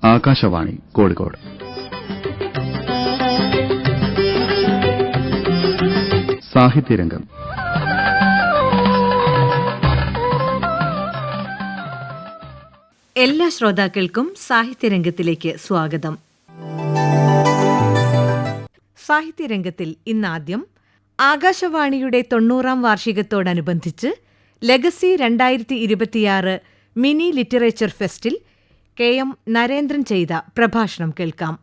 ആകാശവാണി കോഴിക്കോട്. സാഹിത്യരംഗം. എല്ലാ ശ്രോതാക്കൾക്കും സാഹിത്യരംഗത്തിലേക്ക് സ്വാഗതം. സാഹിത്യരംഗത്തിൽ ഇന്നാദ്യം ആകാശവാണിയുടെ 90ാം വാർഷികത്തോടനുബന്ധിച്ച് ലെഗസി 2026 മിനി ലിറ്ററേച്ചർ ഫെസ്റ്റിൽ KM നരേന്ദ്രൻ ചെയ്ത പ്രഭാഷണം കേൾക്കാം.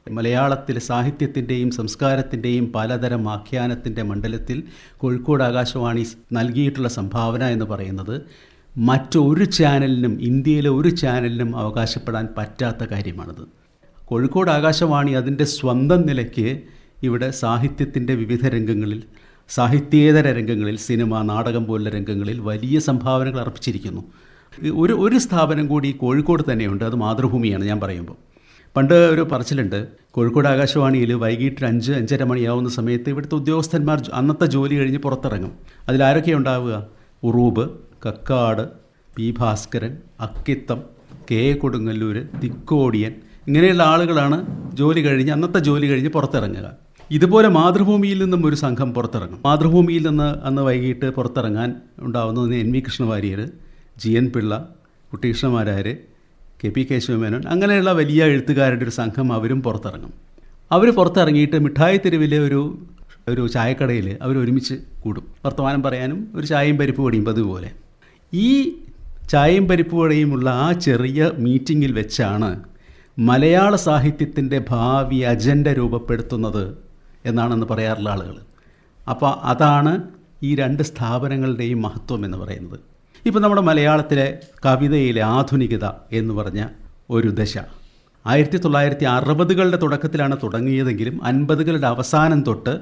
മലയാളത്തിലെ സാഹിത്യത്തിൻ്റെയും സംസ്കാരത്തിൻ്റെയും പലതരം ആഖ്യാനത്തിൻ്റെ മണ്ഡലത്തിൽ കോഴിക്കോട് ആകാശവാണി നൽകിയിട്ടുള്ള സംഭാവന എന്ന് പറയുന്നത് മറ്റൊരു ചാനലിനും, ഇന്ത്യയിലെ ഒരു ചാനലിനും അവകാശപ്പെടാൻ പറ്റാത്ത കാര്യമാണിത്. കോഴിക്കോട് ആകാശവാണി അതിൻ്റെ സ്വന്തം നിലയ്ക്ക് ഇവിടെ സാഹിത്യത്തിൻ്റെ വിവിധ രംഗങ്ങളിൽ, സാഹിത്യേതര രംഗങ്ങളിൽ, സിനിമ, നാടകം പോലുള്ള രംഗങ്ങളിൽ വലിയ സംഭാവനകൾ അർപ്പിച്ചിരിക്കുന്നു. ഒരു സ്ഥാപനം കൂടി കോഴിക്കോട് തന്നെയുണ്ട്, അത് മാതൃഭൂമിയാണ്. ഞാൻ പറയുമ്പോൾ പണ്ട് ഒരു പറച്ചിലുണ്ട്, കോഴിക്കോട് ആകാശവാണിയിൽ വൈകിട്ട് 5-5:30 മണിയാവുന്ന സമയത്ത് ഇവിടുത്തെ ഉദ്യോഗസ്ഥന്മാർ അന്നത്തെ ജോലി കഴിഞ്ഞ് പുറത്തിറങ്ങും. അതിലാരൊക്കെയാണ് ഉണ്ടാവുക? ഉറൂബ്, കക്കാട്, പി ഭാസ്കരൻ, അക്കിത്തം, കെ കൊടുങ്ങല്ലൂർ, തിക്കോടിയൻ, ഇങ്ങനെയുള്ള ആളുകളാണ് ജോലി കഴിഞ്ഞ്, അന്നത്തെ ജോലി കഴിഞ്ഞ് പുറത്തിറങ്ങുക. ഇതുപോലെ മാതൃഭൂമിയിൽ നിന്നും ഒരു സംഘം പുറത്തിറങ്ങും. മാതൃഭൂമിയിൽ നിന്ന് അന്ന് വൈകിട്ട് പുറത്തിറങ്ങാൻ ഉണ്ടാവുന്നത് NV Krishna Warrier, GN Pillai, Kuttikrishna Marar, KP Kesava Menon, അങ്ങനെയുള്ള വലിയ എഴുത്തുകാരുടെ ഒരു സംഘം അവരും പുറത്തിറങ്ങും. അവർ പുറത്തിറങ്ങിയിട്ട് മിഠായി തെരുവിലെ ഒരു ചായക്കടയിൽ അവർ ഒരുമിച്ച് കൂടും, വർത്തമാനം പറയാനും ഒരു ചായയും പരിപ്പ് വടിയും പതിവുപോലെ. ഈ ചായയും പരിപ്പ് വടിയുമുള്ള ആ ചെറിയ മീറ്റിങ്ങിൽ വെച്ചാണ് മലയാള സാഹിത്യത്തിൻ്റെ ഭാവി അജണ്ട രൂപപ്പെടുത്തുന്നത് എന്നാണെന്ന് പറയാറുള്ള ആളുകൾ. അപ്പോൾ അതാണ് ഈ രണ്ട് സ്ഥാപനങ്ങളുടെയും മഹത്വം എന്ന് പറയുന്നത്. ഇപ്പോൾ നമ്മുടെ മലയാളത്തിലെ കവിതയിലെ ആധുനികത എന്ന് പറഞ്ഞ ഒരു ദശ 1960കളുടെ തുടക്കത്തിലാണ് തുടങ്ങിയതെങ്കിലും 50കളുടെ അവസാനം തൊട്ട്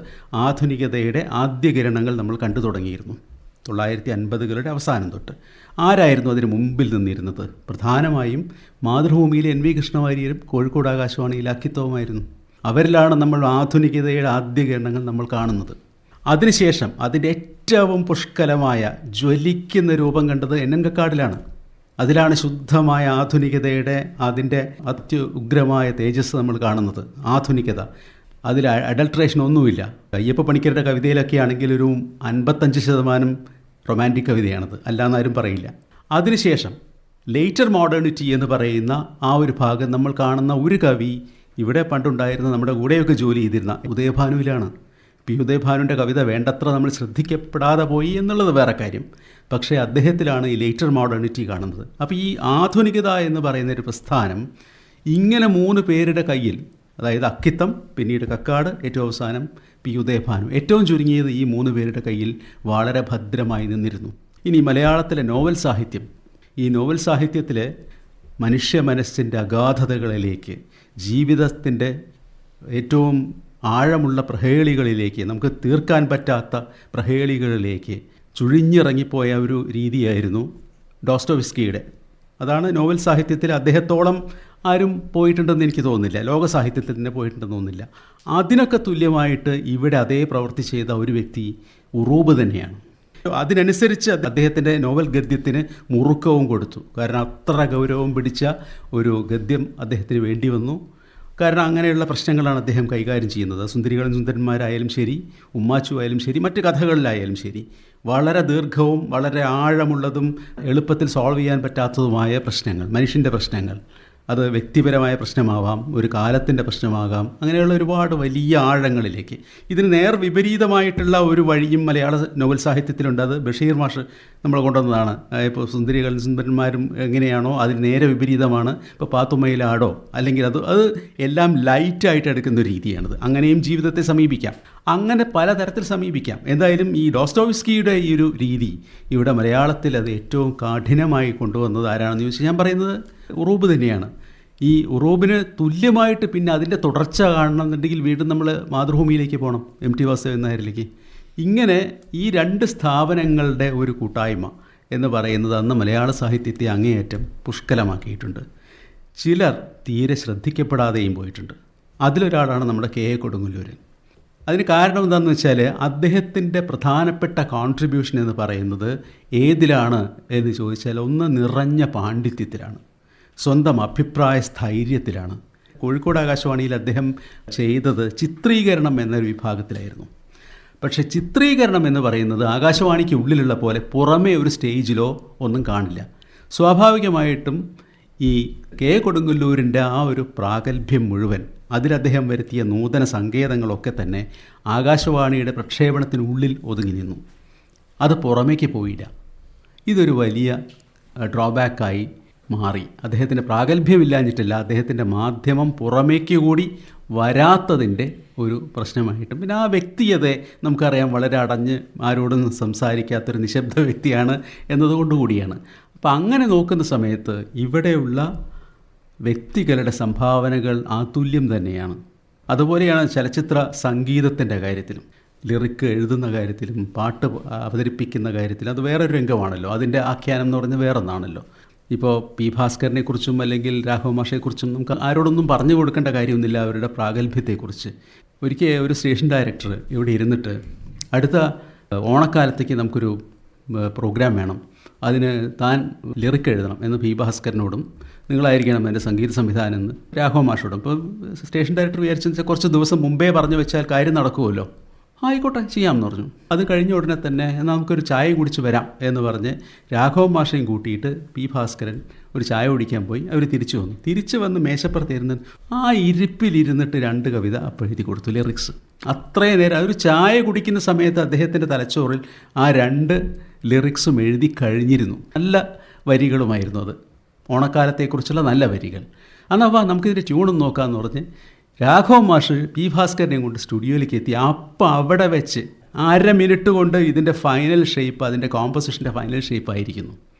ആധുനികതയുടെ ആദ്യ കിരണങ്ങൾ നമ്മൾ കണ്ടു തുടങ്ങിയിരുന്നു. 1950കളുടെ അവസാനം തൊട്ട് ആരായിരുന്നു അതിന് മുമ്പിൽ നിന്നിരുന്നത്? പ്രധാനമായും മാതൃഭൂമിയിലെ NV കൃഷ്ണവാര്യരും കോഴിക്കോട് ആകാശവാണിയിലെ അക്കിത്തവുമായിരുന്നു. അവരിലാണ് നമ്മൾ ആധുനികതയുടെ ആദ്യ കിരണങ്ങൾ നമ്മൾ കാണുന്നത്. അതിനുശേഷം അതിൻ്റെ ഏറ്റവും പുഷ്കലമായ ജ്വലിക്കുന്ന രൂപം കണ്ടത് NN കക്കാടിലാണ്. അതിലാണ് ശുദ്ധമായ ആധുനികതയുടെ അതിൻ്റെ അത്യുഗ്രമായ തേജസ് നമ്മൾ കാണുന്നത്. ആധുനികത, അതിൽ അഡൾട്രേഷൻ ഒന്നുമില്ല. അയ്യപ്പ പണിക്കരുടെ കവിതയിലൊക്കെ ആണെങ്കിൽ ഒരു 55% റൊമാൻറ്റിക് കവിതയാണത്, അല്ലാന്നാരും പറയില്ല. അതിനുശേഷം ലേറ്റർ മോഡേണിറ്റി എന്ന് പറയുന്ന ആ ഒരു ഭാഗം നമ്മൾ കാണുന്ന ഒരു കവി ഇവിടെ പണ്ടുണ്ടായിരുന്ന നമ്മുടെ കൂടെയൊക്കെ ജോലി ചെയ്തിരുന്ന ഉദയഭാനുവിലാണ്. P. ഉദയഭാനുവിൻ്റെ കവിത വേണ്ടത്ര നമ്മൾ ശ്രദ്ധിക്കപ്പെടാതെ പോയി എന്നുള്ളത് വേറെ കാര്യം. പക്ഷേ അദ്ദേഹത്തിലാണ് ഈ ലേറ്റർ മോഡേണിറ്റി കാണുന്നത്. അപ്പോൾ ഈ ആധുനികത എന്ന് പറയുന്ന ഒരു പ്രസ്ഥാനം ഇങ്ങനെ 3 പേരുടെ കയ്യിൽ, അതായത് അക്കിത്തം, പിന്നീട് കക്കാട്, ഏറ്റവും അവസാനം P. ഉദയഭാനു, ഏറ്റവും ചുരുങ്ങിയത് ഈ 3 പേരുടെ കയ്യിൽ വളരെ ഭദ്രമായി നിന്നിരുന്നു. ഇനി മലയാളത്തിലെ നോവൽ സാഹിത്യം, ഈ നോവൽ സാഹിത്യത്തിലെ മനുഷ്യ മനസ്സിൻ്റെ അഗാധതകളിലേക്ക്, ജീവിതത്തിൻ്റെ ഏറ്റവും ആഴമുള്ള പ്രഹേളികളിലേക്ക്, നമുക്ക് തീർക്കാൻ പറ്റാത്ത പ്രഹേളികളിലേക്ക് ചുഴിഞ്ഞിറങ്ങിപ്പോയ ഒരു രീതിയായിരുന്നു ഡോസ്റ്റോവ്സ്കിയുടെ. അതാണ് നോവൽ സാഹിത്യത്തിൽ അദ്ദേഹത്തോളം ആരും പോയിട്ടുണ്ടെന്ന് എനിക്ക് തോന്നുന്നില്ല, ലോക സാഹിത്യത്തിൽ തന്നെ പോയിട്ടുണ്ടെന്ന് തോന്നുന്നില്ല. അതിനൊക്കെ തുല്യമായിട്ട് ഇവിടെ അതേ പ്രവൃത്തി ചെയ്ത ഒരു വ്യക്തി ഉറൂബ് തന്നെയാണ്. അതിനനുസരിച്ച് അദ്ദേഹത്തിൻ്റെ നോവൽ ഗദ്യത്തിന് മുറുക്കവും കൊടുത്തു. കാരണം അത്ര ഗൗരവം പിടിച്ച ഒരു ഗദ്യം അദ്ദേഹത്തിന് വേണ്ടി വന്നു. കാരണം അങ്ങനെയുള്ള പ്രശ്നങ്ങളാണ് അദ്ദേഹം കൈകാര്യം ചെയ്യുന്നത്. സുന്ദരികളും സുന്ദരന്മാരായാലും ശരി, ഉമ്മാച്ചു ആയാലും ശരി, മറ്റ് കഥകളിലായാലും ശരി, വളരെ ദീർഘവും വളരെ ആഴമുള്ളതും എളുപ്പത്തിൽ സോൾവ് ചെയ്യാൻ പറ്റാത്തതുമായ പ്രശ്നങ്ങൾ, മനുഷ്യൻ്റെ പ്രശ്നങ്ങൾ, അത് വ്യക്തിപരമായ പ്രശ്നമാവാം, ഒരു കാലത്തിൻ്റെ പ്രശ്നമാകാം, അങ്ങനെയുള്ള ഒരുപാട് വലിയ ആഴങ്ങളിലേക്ക്. ഇതിന് നേർ വിപരീതമായിട്ടുള്ള ഒരു വഴിയും മലയാള നോവൽ സാഹിത്യത്തിലുണ്ട്. അത് ബഷീർ മാഷ് നമ്മൾ കൊണ്ടുവന്നതാണ്. ഇപ്പോൾ സുന്ദരികളും സുന്ദരന്മാരും എങ്ങനെയാണോ അതിന് നേരെ വിപരീതമാണ് ഇപ്പോൾ പാത്തുമ്മയിലാടോ, അല്ലെങ്കിൽ അത് എല്ലാം ലൈറ്റായിട്ട് എടുക്കുന്ന ഒരു രീതിയാണിത്. അങ്ങനെയും ജീവിതത്തെ സമീപിക്കാം, അങ്ങനെ പലതരത്തിൽ സമീപിക്കാം. എന്തായാലും ഈ ഡോസ്റ്റോവ്സ്കിയുടെ ഈ ഒരു രീതി ഇവിടെ മലയാളത്തിൽ അത് ഏറ്റവും കഠിനമായി കൊണ്ടുവന്നത് ആരാണെന്ന് ചോദിച്ചാൽ ഞാൻ പറയുന്നത് ഉറൂബ് തന്നെയാണ്. ഈ ഉറൂബിന് തുല്യമായിട്ട് പിന്നെ അതിൻ്റെ തുടർച്ച കാണണമെന്നുണ്ടെങ്കിൽ വീണ്ടും നമ്മൾ മാതൃഭൂമിയിലേക്ക് പോകണം, MT വാസുദേവൻ നായരിലേക്ക്. ഇങ്ങനെ ഈ 2 സ്ഥാപനങ്ങളുടെ ഒരു കൂട്ടായ്മ എന്ന് പറയുന്നത് അന്ന് മലയാള സാഹിത്യത്തെ അങ്ങേയറ്റം പുഷ്കലമാക്കിയിട്ടുണ്ട്. ചിലർ തീരെ ശ്രദ്ധിക്കപ്പെടാതെയും പോയിട്ടുണ്ട്. അതിലൊരാളാണ് നമ്മുടെ KA കൊടുങ്ങല്ലൂരൻ. അതിന് കാരണം എന്താണെന്ന് വെച്ചാൽ അദ്ദേഹത്തിൻ്റെ പ്രധാനപ്പെട്ട കോൺട്രിബ്യൂഷൻ എന്ന് പറയുന്നത് ഏതിലാണ് എന്ന് ചോദിച്ചാൽ ഒന്ന് നിറഞ്ഞ പാണ്ഡിത്യത്തിലാണ്. സ്വന്തം അഭിപ്രായ സ്ഥൈര്യത്തിലാണ്. കോഴിക്കോട് ആകാശവാണിയിൽ അദ്ദേഹം ചെയ്തത് ചിത്രീകരണം എന്നൊരു വിഭാഗത്തിലായിരുന്നു. പക്ഷേ ചിത്രീകരണം എന്ന് പറയുന്നത് ആകാശവാണിക്ക് ഉള്ളിലുള്ള പോലെ പുറമേ ഒരു സ്റ്റേജിലോ ഒന്നും കാണില്ല. സ്വാഭാവികമായിട്ടും ഈ കെ കൊടുങ്ങല്ലൂരിൻ്റെ ആ ഒരു പ്രാഗൽഭ്യം മുഴുവൻ, അതിൽ അദ്ദേഹം വരുത്തിയ നൂതന സങ്കേതങ്ങളൊക്കെ തന്നെ ആകാശവാണിയുടെ പ്രക്ഷേപണത്തിനുള്ളിൽ ഒതുങ്ങി നിന്നു. അത് പുറമേക്ക് പോയില്ല. ഇതൊരു വലിയ ഡ്രോബാക്കായി മാറി. അദ്ദേഹത്തിൻ്റെ പ്രാഗൽഭ്യമില്ലാഞ്ഞിട്ടില്ല, അദ്ദേഹത്തിൻ്റെ മാധ്യമം പുറമേക്ക് കൂടി വരാത്തതിൻ്റെ ഒരു പ്രശ്നമായിട്ടും. പിന്നെ ആ വ്യക്തിയതെ നമുക്കറിയാം, വളരെ അടഞ്ഞ് ആരോടൊന്നും സംസാരിക്കാത്തൊരു നിശബ്ദ വ്യക്തിയാണ് എന്നതുകൊണ്ട് കൂടിയാണ്. അപ്പം അങ്ങനെ നോക്കുന്ന സമയത്ത് ഇവിടെയുള്ള വ്യക്തികളുടെ സംഭാവനകൾ അതുല്യം തന്നെയാണ്. അതുപോലെയാണ് ചലച്ചിത്ര സംഗീതത്തിൻ്റെ കാര്യത്തിലും, ലിറിക്ക് എഴുതുന്ന കാര്യത്തിലും, പാട്ട് അവതരിപ്പിക്കുന്ന കാര്യത്തിലും. അത് വേറൊരു രംഗമാണല്ലോ, അതിൻ്റെ ആഖ്യാനം എന്ന് പറഞ്ഞാൽ വേറൊന്നാണല്ലോ. ഇപ്പോൾ പി ഭാസ്കരനെക്കുറിച്ചും അല്ലെങ്കിൽ രാഘവ മാഷയെക്കുറിച്ചും നമുക്ക് ആരോടൊന്നും പറഞ്ഞു കൊടുക്കേണ്ട കാര്യമൊന്നുമില്ല അവരുടെ പ്രാഗൽഭ്യത്തെക്കുറിച്ച്. ഒരിക്കൽ ഒരു സ്റ്റേഷൻ ഡയറക്ടർ ഇവിടെ ഇരുന്നിട്ട്, അടുത്ത ഓണക്കാലത്തേക്ക് നമുക്കൊരു പ്രോഗ്രാം വേണം, അതിന് താൻ ലിറിക്ക് എഴുതണം എന്ന് പി ഭാസ്കരനോടും നിങ്ങളായിരിക്കണം എൻ്റെ സംഗീത സംവിധാനം എന്ന് രാഘവ മാഷോടും. ഇപ്പോൾ സ്റ്റേഷൻ ഡയറക്ടർ വിചാരിച്ചെന്ന് വെച്ചാൽ കുറച്ച് ദിവസം മുമ്പേ പറഞ്ഞു വെച്ചാൽ കാര്യം നടക്കുമല്ലോ. ആയിക്കോട്ടെ, ചെയ്യാമെന്ന് പറഞ്ഞു. അത് കഴിഞ്ഞ ഉടനെ തന്നെ എന്നാൽ നമുക്കൊരു ചായ കുടിച്ച് വരാം എന്ന് പറഞ്ഞ് രാഘവ മാഷയും കൂട്ടിയിട്ട് പി ഭാസ്കരൻ ഒരു ചായ കുടിക്കാൻ പോയി. അവർ തിരിച്ചു വന്നു. തിരിച്ചു വന്ന് മേശപ്പുറത്തിരുന്ന് ആ ഇരിപ്പിലിരുന്നിട്ട് 2 കവിത അപ്പോൾ എഴുതി കൊടുത്തു, ലിറിക്സ്. അത്രയും നേരം അതൊരു ചായ കുടിക്കുന്ന സമയത്ത് അദ്ദേഹത്തിൻ്റെ തലച്ചോറിൽ ആ 2 ലിറിക്സും എഴുതി കഴിഞ്ഞിരുന്നു. നല്ല വരികളുമായിരുന്നു അത്, ഓണക്കാലത്തെക്കുറിച്ചുള്ള നല്ല വരികൾ. എന്നാൽ നമുക്കിതിൻ്റെ ട്യൂണും നോക്കാമെന്ന് പറഞ്ഞ് രാഘവ മാഷ് പി ഭാസ്കരനെയും കൊണ്ട് സ്റ്റുഡിയോയിലേക്ക് എത്തി. അപ്പം അവിടെ വെച്ച് 1/2 മിനിറ്റ് കൊണ്ട് ഇതിൻ്റെ ഫൈനൽ ഷേപ്പ്, അതിൻ്റെ കോമ്പസിഷൻ്റെ ഫൈനൽ ഷേപ്പ് ആയിരിക്കുന്നു.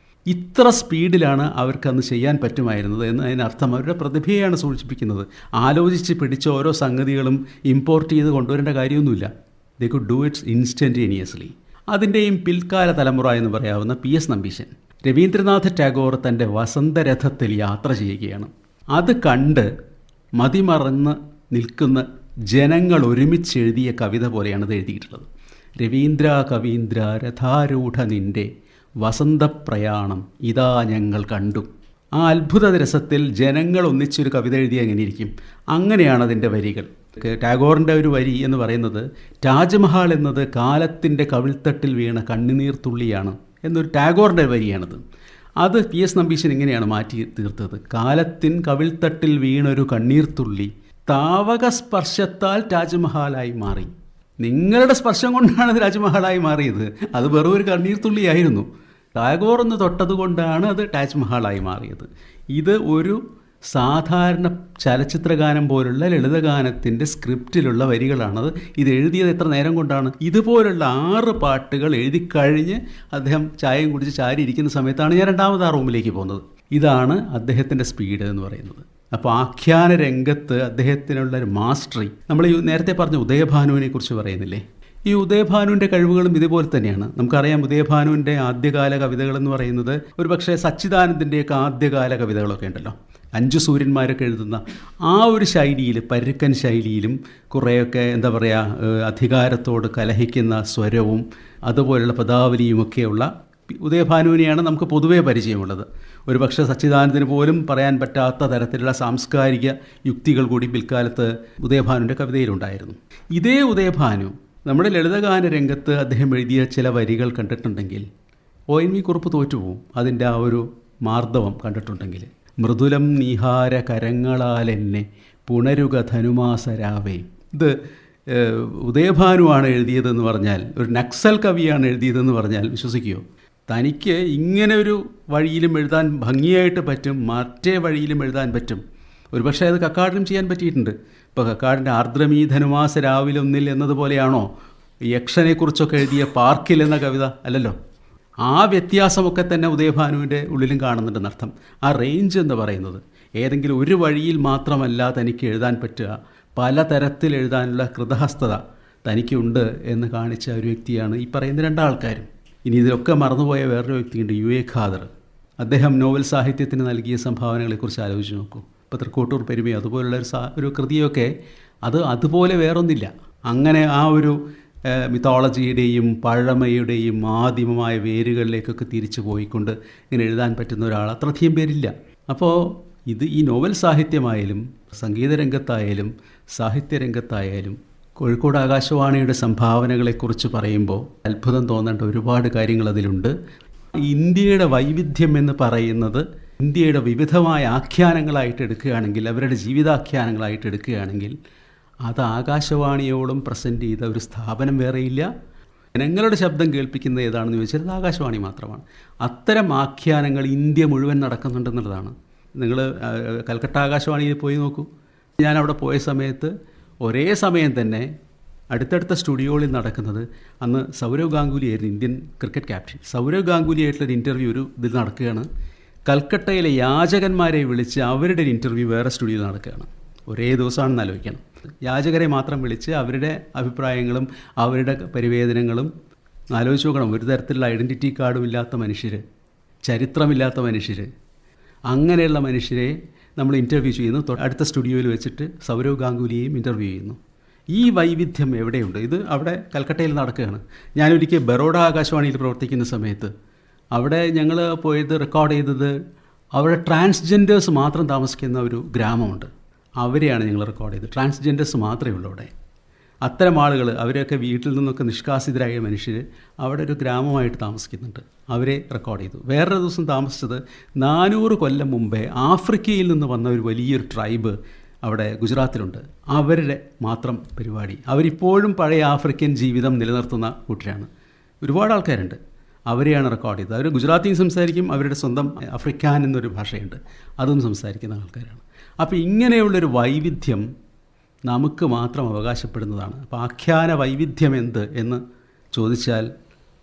ഇത്ര സ്പീഡിലാണ് അവർക്കന്ന് ചെയ്യാൻ പറ്റുമായിരുന്നത് എന്ന് അതിനർത്ഥം അവരുടെ പ്രതിഭയെയാണ് സൂചിപ്പിക്കുന്നത്. ആലോചിച്ച് പിടിച്ച ഓരോ സംഗതികളും ഇമ്പോർട്ട് ചെയ്ത് കൊണ്ടുവരേണ്ട കാര്യമൊന്നുമില്ല. They could do it's instantaneously. അതിൻ്റെയും പിൽക്കാല തലമുറ എന്ന് പറയാവുന്ന PS നമ്പീശൻ, രവീന്ദ്രനാഥ ടാഗോർ തൻ്റെ വസന്തരഥത്തിൽ യാത്ര ചെയ്യുകയാണ്. അത് കണ്ട് മതിമറന്ന് നിൽക്കുന്ന ജനങ്ങൾ ഒരുമിച്ചെഴുതിയ കവിത പോലെയാണ് ഇത് എഴുതിയിട്ടുള്ളത്. രവീന്ദ്ര കവീന്ദ്ര രഥാരൂഢ നിൻ്റെ വസന്തപ്രയാണം ഇതാ ഞങ്ങൾ കണ്ടു. ആ അത്ഭുത രസത്തിൽ ജനങ്ങൾ ഒന്നിച്ചൊരു കവിത എഴുതി എങ്ങനെയിരിക്കും? അങ്ങനെയാണ് അതിൻ്റെ വരികൾ. ടാഗോറിൻ്റെ ഒരു വരി എന്ന് പറയുന്നത്, താജ്മഹൽ എന്നത് കാലത്തിൻ്റെ കവിൾത്തട്ടിൽ വീണ കണ്ണുനീർ തുള്ളിയാണ് എന്നൊരു ടാഗോറിൻ്റെ വരിയാണത്. അത് PS നമ്പീശൻ ഇങ്ങനെയാണ് മാറ്റി തീർത്തത്. കാലത്തിൻ കവിൾത്തട്ടിൽ വീണൊരു കണ്ണീർത്തുള്ളി താവക സ്പർശത്താൽ താജ്മഹലായി മാറി. നിങ്ങളുടെ സ്പർശം കൊണ്ടാണ് അത് താജ്മഹലായി മാറിയത്. അത് വെറും ഒരു കണ്ണീർത്തുള്ളിയായിരുന്നു. ടാഗോർ ഒന്ന് തൊട്ടത് കൊണ്ടാണ് അത് താജ്മഹലായി മാറിയത്. ഇത് ഒരു സാധാരണ ചലച്ചിത്രഗാനം പോലുള്ള ലളിതഗാനത്തിൻ്റെ സ്ക്രിപ്റ്റിലുള്ള വരികളാണത്. ഇത് എഴുതിയത് എത്ര നേരം കൊണ്ടാണ്? ഇതുപോലുള്ള 6 പാട്ടുകൾ എഴുതി കഴിഞ്ഞ് അദ്ദേഹം ചായയും കുടിച്ച് ചാരി ഇരിക്കുന്ന സമയത്താണ് ഞാൻ 2ാമത് ആ റൂമിലേക്ക് പോകുന്നത്. ഇതാണ് അദ്ദേഹത്തിൻ്റെ സ്പീഡ് എന്ന് പറയുന്നത്. അപ്പോൾ ആഖ്യാന രംഗത്ത് അദ്ദേഹത്തിനുള്ള ഒരു മാസ്റ്ററി. നമ്മൾ നേരത്തെ പറഞ്ഞ ഉദയഭാനുവിനെ കുറിച്ച് പറയുന്നില്ലേ, ഈ ഉദയഭാനുവിൻ്റെ കഴിവുകളും ഇതുപോലെ തന്നെയാണ്. നമുക്കറിയാം, ഉദയഭാനുവിൻ്റെ ആദ്യകാല കവിതകളെന്ന് പറയുന്നത് ഒരു പക്ഷേ സച്ചിദാനന്ദൻ്റെയൊക്കെ ആദ്യകാല കവിതകളൊക്കെ ഉണ്ടല്ലോ, 5 സൂര്യന്മാരൊക്കെ എഴുതുന്ന ആ ഒരു ശൈലിയിൽ, പരുക്കൻ ശൈലിയിലും കുറേയൊക്കെ എന്താ പറയുക, അധികാരത്തോട് കലഹിക്കുന്ന സ്വരവും അതുപോലുള്ള പദാവലിയുമൊക്കെയുള്ള ഉദയഭാനുവിനെയാണ് നമുക്ക് പൊതുവേ പരിചയമുള്ളത്. ഒരു പക്ഷേ സച്ചിദാനന്ദന് പോലും പറയാൻ പറ്റാത്ത തരത്തിലുള്ള സാംസ്കാരിക യുക്തികൾ കൂടി പിൽക്കാലത്ത് ഉദയഭാനുവിൻ്റെ കവിതയിലുണ്ടായിരുന്നു. ഇതേ ഉദയഭാനു നമ്മുടെ ലളിതഗാന രംഗത്ത് അദ്ദേഹം എഴുതിയ ചില വരികൾ കണ്ടിട്ടുണ്ടെങ്കിൽ ONV കുറുപ്പ് തോറ്റുപോകും. അതിൻ്റെ ആ ഒരു മാർദ്ദവം കണ്ടിട്ടുണ്ടെങ്കിൽ, മൃദുലം നിഹാര കരങ്ങളാൽ എന്നെ പുണരുക ധനുമാസരാവേ. ഇത് ഉദയഭാനുവാണ് എഴുതിയതെന്ന് പറഞ്ഞാൽ, ഒരു നക്സൽ കവിയാണ് എഴുതിയതെന്ന് പറഞ്ഞാൽ വിശ്വസിക്കുമോ? തനിക്ക് ഇങ്ങനെ ഒരു വഴിയിലും എഴുതാൻ ഭംഗിയായിട്ട് പറ്റും, മറ്റേ വഴിയിലും എഴുതാൻ പറ്റും. ഒരുപക്ഷെ അത് കക്കാടിനും ചെയ്യാൻ പറ്റിയിട്ടുണ്ട്. ഇപ്പോൾ കക്കാടിൻ്റെ ആർദ്രമീ ധനുമാസ രാവിലൊന്നിൽ എന്നതുപോലെയാണോ യക്ഷനെക്കുറിച്ചൊക്കെ എഴുതിയ പാർക്കിൽ എന്ന കവിത? അല്ലല്ലോ. ആ വ്യത്യാസമൊക്കെ തന്നെ ഉദയഭാനുവിൻ്റെ ഉള്ളിലും കാണുന്നുണ്ടെന്നർത്ഥം. ആ റേഞ്ച് എന്ന് പറയുന്നത് ഏതെങ്കിലും ഒരു വഴിയിൽ മാത്രമല്ല തനിക്ക് എഴുതാൻ പറ്റുക, പലതരത്തിൽ എഴുതാനുള്ള കൃതഹസ്തത തനിക്കുണ്ട് എന്ന് കാണിച്ച ഒരു വ്യക്തിയാണ് ഈ പറയുന്ന 2 ആൾക്കാരും. ഇനി ഇതിലൊക്കെ മറന്നുപോയ വേറൊരു വ്യക്തിയുണ്ട്, UA ഖാദർ. അദ്ദേഹം നോവൽ സാഹിത്യത്തിന് നൽകിയ സംഭാവനകളെക്കുറിച്ച് ആലോചിച്ച് നോക്കൂ. ഇപ്പോൾ തൃക്കോട്ടൂർ പെരുമയോ അതുപോലുള്ള ഒരു കൃതിയൊക്കെ അതുപോലെ വേറൊന്നില്ല. അങ്ങനെ ആ ഒരു മിത്തോളജിയുടെയും പഴമയുടെയും ആദിമമായ വേരുകളിലേക്കൊക്കെ തിരിച്ചു പോയിക്കൊണ്ട് ഇങ്ങനെ എഴുതാൻ പറ്റുന്ന ഒരാൾ അത്രയധികം പേരില്ല. അപ്പോൾ ഈ നോവൽ സാഹിത്യമായാലും സംഗീതരംഗത്തായാലും സാഹിത്യരംഗത്തായാലും കോഴിക്കോട് ആകാശവാണിയുടെ സംഭാവനകളെക്കുറിച്ച് പറയുമ്പോൾ അത്ഭുതം തോന്നേണ്ട ഒരുപാട് കാര്യങ്ങൾ അതിലുണ്ട്. ഇന്ത്യയുടെ വൈവിധ്യം എന്ന് പറയുന്നത് ഇന്ത്യയുടെ വിവിധമായ ആഖ്യാനങ്ങളായിട്ട് എടുക്കുകയാണെങ്കിൽ, അവരുടെ ജീവിതാഖ്യാനങ്ങളായിട്ട് എടുക്കുകയാണെങ്കിൽ, അത് ആകാശവാണിയോളം പ്രസൻറ്റ് ചെയ്ത ഒരു സ്ഥാപനം വേറെയില്ല. ജനങ്ങളുടെ ശബ്ദം കേൾപ്പിക്കുന്നത് ഏതാണെന്ന് ചോദിച്ചാൽ അത് ആകാശവാണി മാത്രമാണ്. അത്തരം ആഖ്യാനങ്ങൾ ഇന്ത്യ മുഴുവൻ നടക്കുന്നുണ്ടെന്നുള്ളതാണ്. നിങ്ങൾ കൽക്കട്ട ആകാശവാണിയിൽ പോയി നോക്കൂ. ഞാൻ അവിടെ പോയ സമയത്ത് ഒരേ സമയം തന്നെ അടുത്തടുത്ത സ്റ്റുഡിയോകളിൽ നടക്കുന്നത്, അന്ന് സൗരവ് ഗാംഗുലി ആയിരുന്നു Indian cricket captain. Sourav Ganguly ആയിട്ടുള്ളൊരു ഇൻ്റർവ്യൂ ഒരു ഇതിൽ നടക്കുകയാണ്. കൽക്കട്ടയിലെ യാചകന്മാരെ വിളിച്ച് അവരുടെ ഒരു ഇൻ്റർവ്യൂ വേറെ സ്റ്റുഡിയോയിൽ നടക്കുകയാണ്. ഒരേ ദിവസമാണെന്ന് ആലോചിക്കണം. യാചകരെ മാത്രം വിളിച്ച് അവരുടെ അഭിപ്രായങ്ങളും അവരുടെ പരിവേദനങ്ങളും ആലോചിച്ച് നോക്കണം. ഒരു തരത്തിലുള്ള ഐഡൻറ്റിറ്റി കാർഡും ഇല്ലാത്ത മനുഷ്യർ, ചരിത്രമില്ലാത്ത മനുഷ്യർ, അങ്ങനെയുള്ള മനുഷ്യരെ നമ്മൾ ഇൻ്റർവ്യൂ ചെയ്യുന്നു. അടുത്ത സ്റ്റുഡിയോയിൽ വെച്ചിട്ട് സൗരവ് ഗാംഗുലിയെയും ഇൻ്റർവ്യൂ ചെയ്യുന്നു. ഈ വൈവിധ്യം എവിടെയുണ്ട്? ഇത് അവിടെ കൽക്കട്ടയിൽ നടക്കുകയാണ്. ഞാനൊരിക്കൽ ബറോഡ ആകാശവാണിയിൽ പ്രവർത്തിക്കുന്ന സമയത്ത് അവിടെ ഞങ്ങൾ പോയത് റെക്കോർഡ് ചെയ്തത് അവിടെ ട്രാൻസ്ജെൻഡേഴ്സ് മാത്രം താമസിക്കുന്ന ഒരു ഗ്രാമമുണ്ട്. അവരെയാണ് ഞങ്ങൾ റെക്കോർഡ് ചെയ്തത്. ട്രാൻസ്ജെൻഡേഴ്സ് മാത്രമേ ഉള്ളൂ അവിടെ. അത്തരം ആളുകൾ, അവരൊക്കെ വീട്ടിൽ നിന്നൊക്കെ നിഷ്കാസിതരായ മനുഷ്യർ അവിടെ ഒരു ഗ്രാമമായിട്ട് താമസിക്കുന്നുണ്ട്. അവരെ റെക്കോർഡ് ചെയ്തു. വേറൊരു ദിവസം താമസിച്ചത് 400 കൊല്ലം മുമ്പേ ആഫ്രിക്കയിൽ നിന്ന് വന്ന ഒരു വലിയൊരു ട്രൈബ് അവിടെ ഗുജറാത്തിലുണ്ട്. അവരുടെ മാത്രം പരിപാടി. അവരിപ്പോഴും പഴയ ആഫ്രിക്കൻ ജീവിതം നിലനിർത്തുന്ന കൂട്ടരാണ്. ഒരുപാട് ആൾക്കാരുണ്ട്. അവരെയാണ് റെക്കോർഡ് ചെയ്തത്. അവർ ഗുജറാത്തിയും സംസാരിക്കും, അവരുടെ സ്വന്തം അഫ്രിക്കാൻ എന്നൊരു ഭാഷയുണ്ട്, അതും സംസാരിക്കുന്ന ആൾക്കാരാണ്. അപ്പോൾ ഇങ്ങനെയുള്ളൊരു വൈവിധ്യം നമുക്ക് മാത്രം അവകാശപ്പെടുന്നതാണ്. അപ്പോൾ ആഖ്യാന വൈവിധ്യം എന്ത് എന്ന് ചോദിച്ചാൽ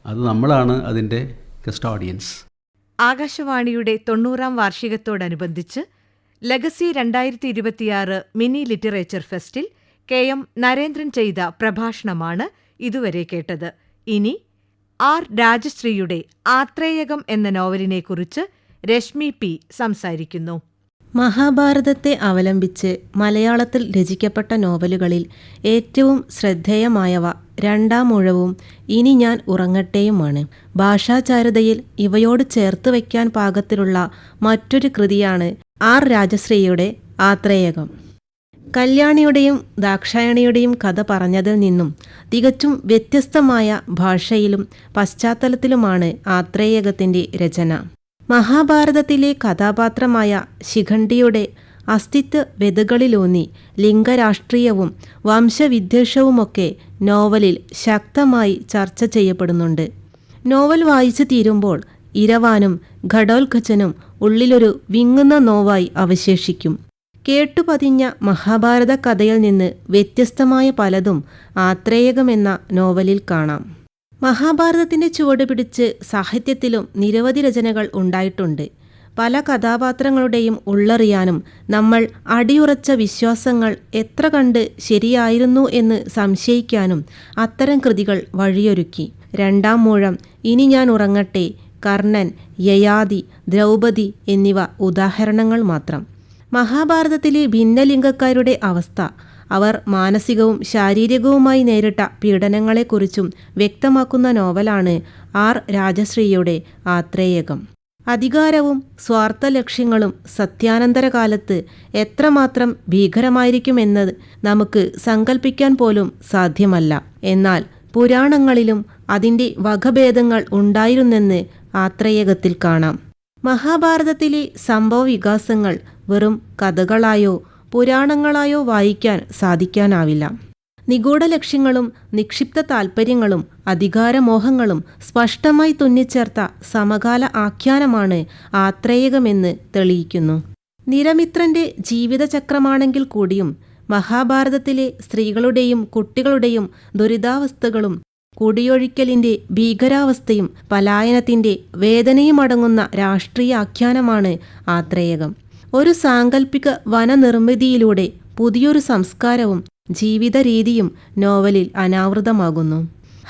അത് നമ്മളാണ് അതിൻ്റെ കസ്റ്റോഡിയൻസ്. ആകാശവാണിയുടെ 90ാം വാർഷികത്തോടനുബന്ധിച്ച് ലെഗസി 2026 മിനി ലിറ്ററേച്ചർ ഫെസ്റ്റിൽ KM നരേന്ദ്രൻ ചെയ്ത പ്രഭാഷണമാണ് ഇതുവരെ കേട്ടത്. ഇനി R രാജശ്രീയുടെ ആത്രേയകം എന്ന നോവലിനെക്കുറിച്ച് രശ്മി P സംസാരിക്കുന്നു. മഹാഭാരതത്തെ അവലംബിച്ച് മലയാളത്തിൽ രചിക്കപ്പെട്ട നോവലുകളിൽ ഏറ്റവും ശ്രദ്ധേയമായവ രണ്ടാമൂഴവും ഇനി ഞാൻ ഉറങ്ങട്ടെയുമാണ്. ഭാഷാചാരുതയിൽ ഇവയോട് ചേർത്ത് വയ്ക്കാൻ പാകത്തിലുള്ള മറ്റൊരു കൃതിയാണ് R രാജശ്രീയുടെ ആത്രേയകം. കല്യാണിയുടെയും ദാക്ഷായണിയുടെയും കഥ പറഞ്ഞതിൽ നിന്നും തികച്ചും വ്യത്യസ്തമായ ഭാഷയിലും പശ്ചാത്തലത്തിലുമാണ് ആത്രേയകത്തിൻ്റെ രചന. മഹാഭാരതത്തിലെ കഥാപാത്രമായ ശിഖണ്ഡിയുടെ അസ്തിത്വ വ്യതകളിലൂന്നി ലിംഗരാഷ്ട്രീയവും വംശവിദ്വേഷവുമൊക്കെ നോവലിൽ ശക്തമായി ചർച്ച ചെയ്യപ്പെടുന്നുണ്ട്. നോവൽ വായിച്ചു തീരുമ്പോൾ ഇരവാനും ഘടോത്കചനും ഉള്ളിലൊരു വിങ്ങുന്ന നോവായി അവശേഷിക്കും. കേട്ടുപതിഞ്ഞ മഹാഭാരത കഥയിൽ നിന്ന് വ്യത്യസ്തമായ പലതും ആത്രേയകമെന്ന നോവലിൽ കാണാം. മഹാഭാരതത്തിൻ്റെ ചുവട് പിടിച്ച് സാഹിത്യത്തിലും നിരവധി രചനകൾ ഉണ്ടായിട്ടുണ്ട്. പല കഥാപാത്രങ്ങളുടെയും ഉള്ളറിയാനും നമ്മൾ അടിയുറച്ച വിശ്വാസങ്ങൾ എത്ര കണ്ട് ശരിയായിരുന്നു എന്ന് സംശയിക്കാനും അത്തരം കൃതികൾ വഴിയൊരുക്കി. രണ്ടാം ഇനി ഞാൻ ഉറങ്ങട്ടെ, കർണൻ, യയാതി, ദ്രൗപദി എന്നിവ ഉദാഹരണങ്ങൾ മാത്രം. മഹാഭാരതത്തിലെ ഭിന്നലിംഗക്കാരുടെ അവസ്ഥ, അവർ മാനസികവും ശാരീരികവുമായി നേരിട്ട പീഡനങ്ങളെക്കുറിച്ചും വ്യക്തമാക്കുന്ന നോവലാണ് R രാജശ്രീയുടെ ആത്രേയകം. അധികാരവും സ്വാർത്ഥ ലക്ഷ്യങ്ങളും സത്യാനന്തര കാലത്ത് എത്രമാത്രം ഭീകരമായിരിക്കുമെന്നത് നമുക്ക് സങ്കല്പിക്കാൻ പോലും സാധ്യമല്ല. എന്നാൽ പുരാണങ്ങളിലും അതിൻ്റെ വകഭേദങ്ങൾ ഉണ്ടായിരുന്നെന്ന് ആത്രേയകത്തിൽ കാണാം. മഹാഭാരതത്തിലെ സംഭവവികാസങ്ങൾ വെറും കഥകളായോ പുരാണങ്ങളായോ വായിക്കാൻ സാധിക്കാനാവില്ല. നിഗൂഢ ലക്ഷ്യങ്ങളും നിക്ഷിപ്ത താൽപ്പര്യങ്ങളും അധികാരമോഹങ്ങളും സ്പഷ്ടമായി തുന്നിച്ചേർത്ത സമകാല ആഖ്യാനമാണ് ആത്രേയകമെന്ന് തെളിയിക്കുന്നു. നിരമിത്രന്റെ ജീവിതചക്രമാണെങ്കിൽ കൂടിയും മഹാഭാരതത്തിലെ സ്ത്രീകളുടെയും കുട്ടികളുടെയും ദുരിതാവസ്ഥകളും കുടിയൊഴിക്കലിന്റെ ഭീകരാവസ്ഥയും പലായനത്തിന്റെ വേദനയുമടങ്ങുന്ന രാഷ്ട്രീയ ആഖ്യാനമാണ് ആത്രേയകം. ഒരു സാങ്കല്പിക വനനിർമ്മിതിയിലൂടെ പുതിയൊരു സംസ്കാരവും ജീവിത രീതിയും നോവലിൽ അനാവൃതമാകുന്നു.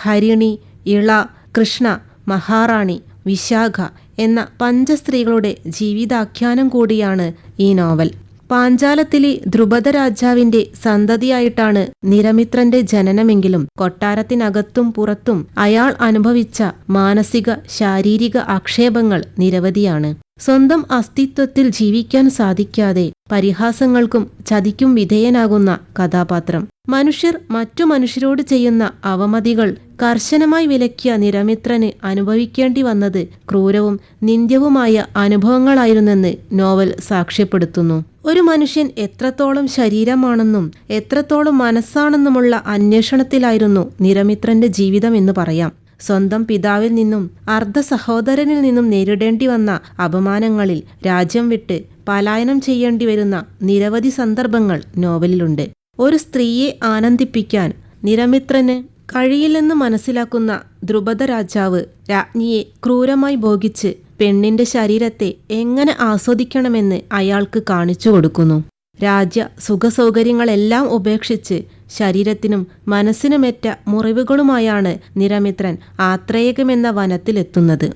ഹരിണി, ഇള, കൃഷ്ണ, മഹാറാണി, വിശാഖ എന്ന പഞ്ചസ്ത്രീകളുടെ ജീവിതാഖ്യാനം കൂടിയാണ് ഈ നോവൽ. പാഞ്ചാലത്തിലെ ദ്രുപദ രാജാവിന്റെ സന്തതിയായിട്ടാണ് നിരമിത്രന്റെ ജനനമെങ്കിലും കൊട്ടാരത്തിനകത്തും പുറത്തും അയാൾ അനുഭവിച്ച മാനസിക ശാരീരിക ആക്ഷേപങ്ങൾ നിരവധിയാണ്. സ്വന്തം അസ്തിത്വത്തിൽ ജീവിക്കാൻ സാധിക്കാതെ പരിഹാസങ്ങൾക്കും ചതിക്കും വിധേയനാകുന്ന കഥാപാത്രം. മനുഷ്യർ മറ്റു മനുഷ്യരോട് ചെയ്യുന്ന അവമതികൾ കർശനമായി വിലക്കിയ നിരമിത്രന് അനുഭവിക്കേണ്ടി വന്നത് ക്രൂരവും നിന്ദ്യവുമായ അനുഭവങ്ങളായിരുന്നെന്ന് നോവൽ സാക്ഷ്യപ്പെടുത്തുന്നു. ഒരു മനുഷ്യൻ എത്രത്തോളം ശരീരമാണെന്നും എത്രത്തോളം മനസ്സാണെന്നുമുള്ള അന്വേഷണത്തിലായിരുന്നു നിരമിത്രന്റെ ജീവിതം എന്ന് പറയാം. സ്വന്തം പിതാവിൽ നിന്നും അർദ്ധ സഹോദരനിൽ നിന്നും നേരിടേണ്ടി വന്ന അപമാനങ്ങളിൽ രാജ്യം വിട്ട് പലായനം ചെയ്യേണ്ടി വരുന്ന നിരവധി സന്ദർഭങ്ങൾ നോവലിലുണ്ട്. ഒരു സ്ത്രീയെ ആനന്ദിപ്പിക്കാൻ നിരമിത്രന് കഴിയില്ലെന്ന് മനസ്സിലാക്കുന്ന ദ്രുപദ രാജാവ് രാജ്ഞിയെ ക്രൂരമായി ഭോഗിച്ച് പെണ്ണിന്റെ ശരീരത്തെ എങ്ങനെ ആസ്വദിക്കണമെന്ന് അയാൾക്ക് കാണിച്ചു കൊടുക്കുന്നു. രാജ്യ സുഖസൗകര്യങ്ങളെല്ലാം ഉപേക്ഷിച്ച് ശരീരത്തിനും മനസ്സിനുമേറ്റ മുറിവുകളുമായാണ് നിരമിത്രൻ ആത്രേയകമെന്ന വനത്തിലെത്തുന്നത്.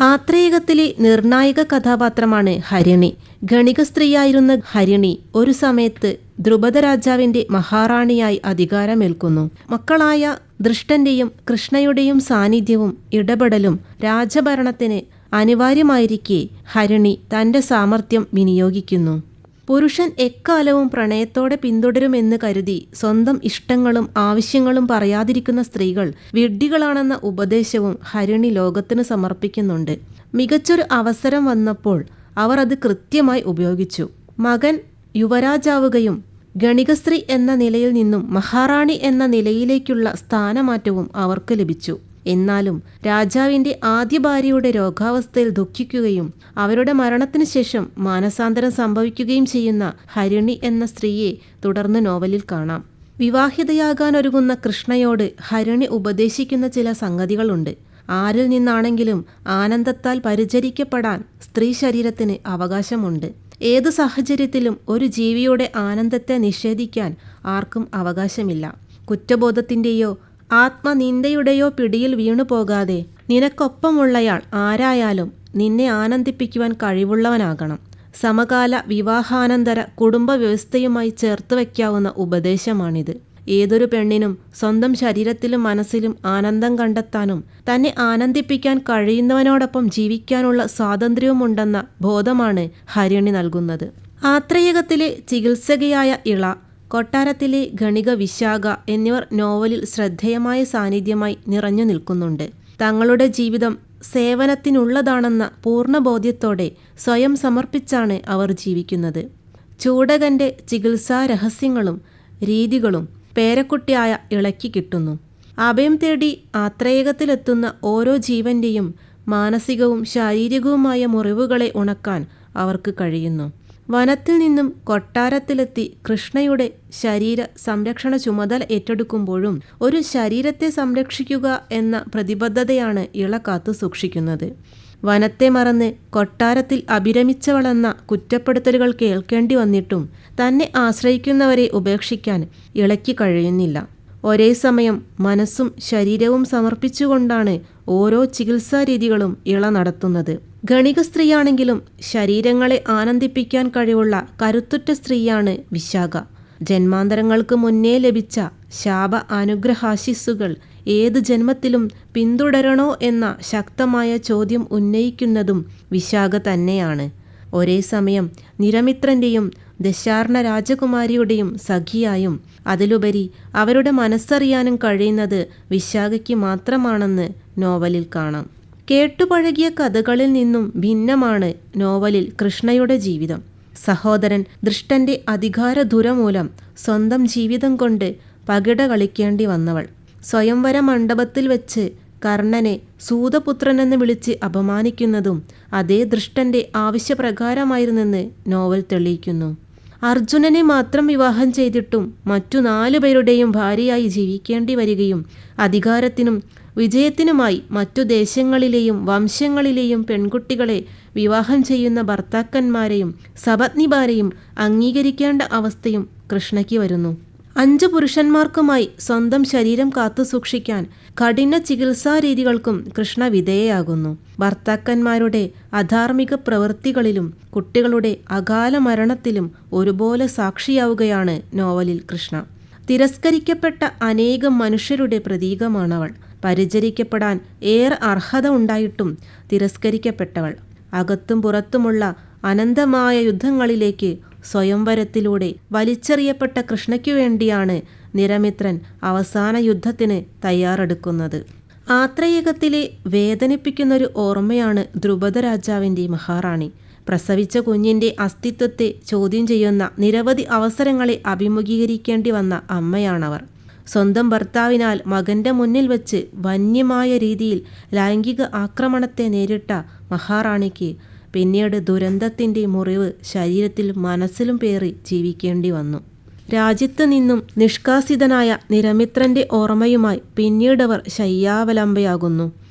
ആത്രേയകത്തിലെ നിർണായക കഥാപാത്രമാണ് ഹരിണി. ഗണിക സ്ത്രീയായിരുന്ന ഹരിണി ഒരു സമയത്ത് ദ്രുപദ രാജാവിന്റെ മഹാറാണിയായി അധികാരമേൽക്കുന്നു. മക്കളായ ദൃഷ്ടന്റെയും കൃഷ്ണയുടെയും സാന്നിധ്യവും ഇടപെടലും രാജഭരണത്തിന് അനിവാര്യമായിരിക്കെ ഹരിണി തന്റെ സാമർഥ്യം വിനിയോഗിക്കുന്നു. പുരുഷൻ എക്കാലവും പ്രണയത്തോടെ പിന്തുടരുമെന്ന് കരുതി സ്വന്തം ഇഷ്ടങ്ങളും ആവശ്യങ്ങളും പറയാതിരിക്കുന്ന സ്ത്രീകൾ വിഡ്ഢികളാണെന്ന ഉപദേശവും ഹരിണി ലോകത്തിന് സമർപ്പിക്കുന്നുണ്ട്. മികച്ചൊരു അവസരം വന്നപ്പോൾ അവർ അത് കൃത്യമായി ഉപയോഗിച്ചു. മകൻ യുവരാജാവുകയും ഗണികസ്ത്രീ എന്ന നിലയിൽ നിന്നും മഹാറാണി എന്ന നിലയിലേക്കുള്ള സ്ഥാനമാറ്റവും അവർക്ക് ലഭിച്ചു. എന്നാലും രാജാവിന്റെ ആദ്യ ഭാര്യയുടെ രോഗാവസ്ഥയിൽ ദുഃഖിക്കുകയും അവരുടെ മരണത്തിന് ശേഷം മാനസാന്തരം സംഭവിക്കുകയും ചെയ്യുന്ന ഹരിണി എന്ന സ്ത്രീയെ തുടർന്ന് നോവലിൽ കാണാം. വിവാഹിതയാകാനൊരുങ്ങുന്ന കൃഷ്ണയോട് ഹരിണി ഉപദേശിക്കുന്ന ചില സംഗതികളുണ്ട്. ആരിൽ നിന്നാണെങ്കിലും ആനന്ദത്താൽ പരിചരിക്കപ്പെടാൻ സ്ത്രീ ശരീരത്തിന് അവകാശമുണ്ട്. ഏതു സാഹചര്യത്തിലും ഒരു ജീവിയുടെ ആനന്ദത്തെ നിഷേധിക്കാൻ ആർക്കും അവകാശമില്ല. കുറ്റബോധത്തിൻ്റെയോ ആത്മനിന്ദയുടെയോ പിടിയിൽ വീണുപോകാതെ നിനക്കൊപ്പമുള്ളയാൾ ആരായാലും നിന്നെ ആനന്ദിപ്പിക്കുവാൻ കഴിവുള്ളവനാകണം. സമകാല വിവാഹാനന്തര കുടുംബ വ്യവസ്ഥയുമായി ചേർത്ത് വയ്ക്കാവുന്ന ഉപദേശമാണിത്. ഏതൊരു പെണ്ണിനും സ്വന്തം ശരീരത്തിലും മനസ്സിലും ആനന്ദം കണ്ടെത്താനും തന്നെ ആനന്ദിപ്പിക്കാൻ കഴിയുന്നവനോടൊപ്പം ജീവിക്കാനുള്ള സ്വാതന്ത്ര്യവുമുണ്ടെന്ന ബോധമാണ് ഹരിണി നൽകുന്നത്. ആത്രേയകത്തിലെ ചികിത്സകയായ ഇള, കൊട്ടാരത്തിലെ ഗണിക വിശാഖ എന്നിവർ നോവലിൽ ശ്രദ്ധേയമായ സാന്നിധ്യമായി നിറഞ്ഞു നിൽക്കുന്നുണ്ട്. തങ്ങളുടെ ജീവിതം സേവനത്തിനുള്ളതാണെന്ന പൂർണ്ണബോധ്യത്തോടെ സ്വയം സമർപ്പിച്ചാണ് അവർ ജീവിക്കുന്നത്. ചൂടകന്റെ ചികിത്സാ രഹസ്യങ്ങളും രീതികളും പേരക്കുട്ടിയായ ഇളയ്ക്ക് കിട്ടുന്നു. അഭയം തേടി ആത്രേയകത്തിലെത്തുന്ന ഓരോ ജീവന്റെയും മാനസികവും ശാരീരികവുമായ മുറിവുകളെ ഉണക്കാൻ അവർക്ക് കഴിയുന്നു. വനത്തിൽ നിന്നും കൊട്ടാരത്തിലെത്തി കൃഷ്ണയുടെ ശരീര സംരക്ഷണ ചുമതല ഏറ്റെടുക്കുമ്പോഴും ഒരു ശരീരത്തെ സംരക്ഷിക്കുക എന്ന പ്രതിബദ്ധതയാണ് ഇള കാത്തു സൂക്ഷിക്കുന്നത്. വനത്തെ മറന്ന് കൊട്ടാരത്തിൽ അഭിരമിച്ചവളെന്ന കുറ്റപ്പെടുത്തലുകൾ കേൾക്കേണ്ടി വന്നിട്ടും തന്നെ ആശ്രയിക്കുന്നവരെ ഉപേക്ഷിക്കാൻ ഇളയ്ക്ക് കഴിയുന്നില്ല. ഒരേ സമയം മനസ്സും ശരീരവും സമർപ്പിച്ചുകൊണ്ടാണ് ഓരോ ചികിത്സാരീതികളും ഇള നടത്തുന്നത്. ഗണിക സ്ത്രീയാണെങ്കിലും ശരീരങ്ങളെ ആനന്ദിപ്പിക്കാൻ കഴിവുള്ള കരുത്തുറ്റ സ്ത്രീയാണ് വിശാഖ. ജന്മാന്തരങ്ങൾക്ക് മുന്നേ ലഭിച്ച ശാപ അനുഗ്രഹാശിസ്സുകൾ ഏത് ജന്മത്തിലും പിന്തുടരണോ എന്ന ശക്തമായ ചോദ്യം ഉന്നയിക്കുന്നതും വിശാഖ തന്നെയാണ്. ഒരേ സമയം നിരമിത്രൻ്റെയും ദശാർണ രാജകുമാരിയുടെയും സഖിയായും അതിലുപരി അവരുടെ മനസ്സറിയാനും കഴിയുന്നത് വിശാഖയ്ക്ക് മാത്രമാണെന്ന് നോവലിൽ കാണാം. കേട്ടുപഴകിയ കഥകളിൽ നിന്നും ഭിന്നമാണ് നോവലിൽ കൃഷ്ണയുടെ ജീവിതം. സഹോദരൻ ദൃഷ്ടന്റെ അധികാരധുര മൂലം സ്വന്തം ജീവിതം കൊണ്ട് പകിട കളിക്കേണ്ടി വന്നവൾ. സ്വയംവര മണ്ഡപത്തിൽ വെച്ച് കർണനെ സൂതപുത്രനെന്ന് വിളിച്ച് അപമാനിക്കുന്നതും അതേ ദൃഷ്ടന്റെ ആവശ്യപ്രകാരമായിരുന്നെന്ന് നോവൽ തെളിയിക്കുന്നു. അർജുനനെ മാത്രം വിവാഹം ചെയ്തിട്ടും മറ്റു 4 പേരുടെയും ഭാര്യയായി ജീവിക്കേണ്ടി വരികയും അധികാരത്തിനും വിജയത്തിനുമായി മറ്റു ദേശങ്ങളിലെയും വംശങ്ങളിലെയും പെൺകുട്ടികളെ വിവാഹം ചെയ്യുന്ന ഭർത്താക്കന്മാരെയും സപത്നിമാരെയും അംഗീകരിക്കേണ്ട അവസ്ഥയും കൃഷ്ണയ്ക്ക് വരുന്നു. 5 പുരുഷന്മാർക്കുമായി സ്വന്തം ശരീരം കാത്തുസൂക്ഷിക്കാൻ കഠിന ചികിത്സാരീതികൾക്കും കൃഷ്ണ വിധേയയാകുന്നു. ഭർത്താക്കന്മാരുടെ അധാർമിക പ്രവൃത്തികളിലും കുട്ടികളുടെ അകാല മരണത്തിലും ഒരുപോലെ സാക്ഷിയാവുകയാണ് നോവലിൽ കൃഷ്ണ. തിരസ്കരിക്കപ്പെട്ട അനേകം മനുഷ്യരുടെ പ്രതീകമാണവൾ. പരിചരിക്കപ്പെടാൻ ഏറെ അർഹത ഉണ്ടായിട്ടും തിരസ്കരിക്കപ്പെട്ടവൾ. അകത്തും പുറത്തുമുള്ള അനന്തമായ യുദ്ധങ്ങളിലേക്ക് സ്വയംവരത്തിലൂടെ വലിച്ചെറിയപ്പെട്ട കൃഷ്ണയ്ക്കു വേണ്ടിയാണ് നിരമിത്രൻ അവസാന യുദ്ധത്തിന് തയ്യാറെടുക്കുന്നത്. ആത്രേയകത്തിലെ വേദനിപ്പിക്കുന്നൊരു ഓർമ്മയാണ് ദ്രുപദ രാജാവിൻ്റെ മഹാറാണി. പ്രസവിച്ച കുഞ്ഞിൻ്റെ അസ്തിത്വത്തെ ചോദ്യം ചെയ്യുന്ന നിരവധി അവസരങ്ങളെ അഭിമുഖീകരിക്കേണ്ടി വന്ന അമ്മയാണവർ. സ്വന്തം ഭർത്താവിനാൽ മകൻ്റെ മുന്നിൽ വച്ച് വന്യമായ രീതിയിൽ ലൈംഗിക ആക്രമണത്തെ നേരിട്ട മഹാറാണിക്ക് പിന്നീട് ദുരന്തത്തിൻ്റെ മുറിവ് ശരീരത്തിലും മനസ്സിലും പേറി ജീവിക്കേണ്ടി വന്നു. രാജ്യത്ത് നിന്നും നിഷ്കാസിതനായ നിരമിത്രൻ്റെ ഓർമ്മയുമായി പിന്നീടവർ ശയ്യാവലംബയാകുന്നു.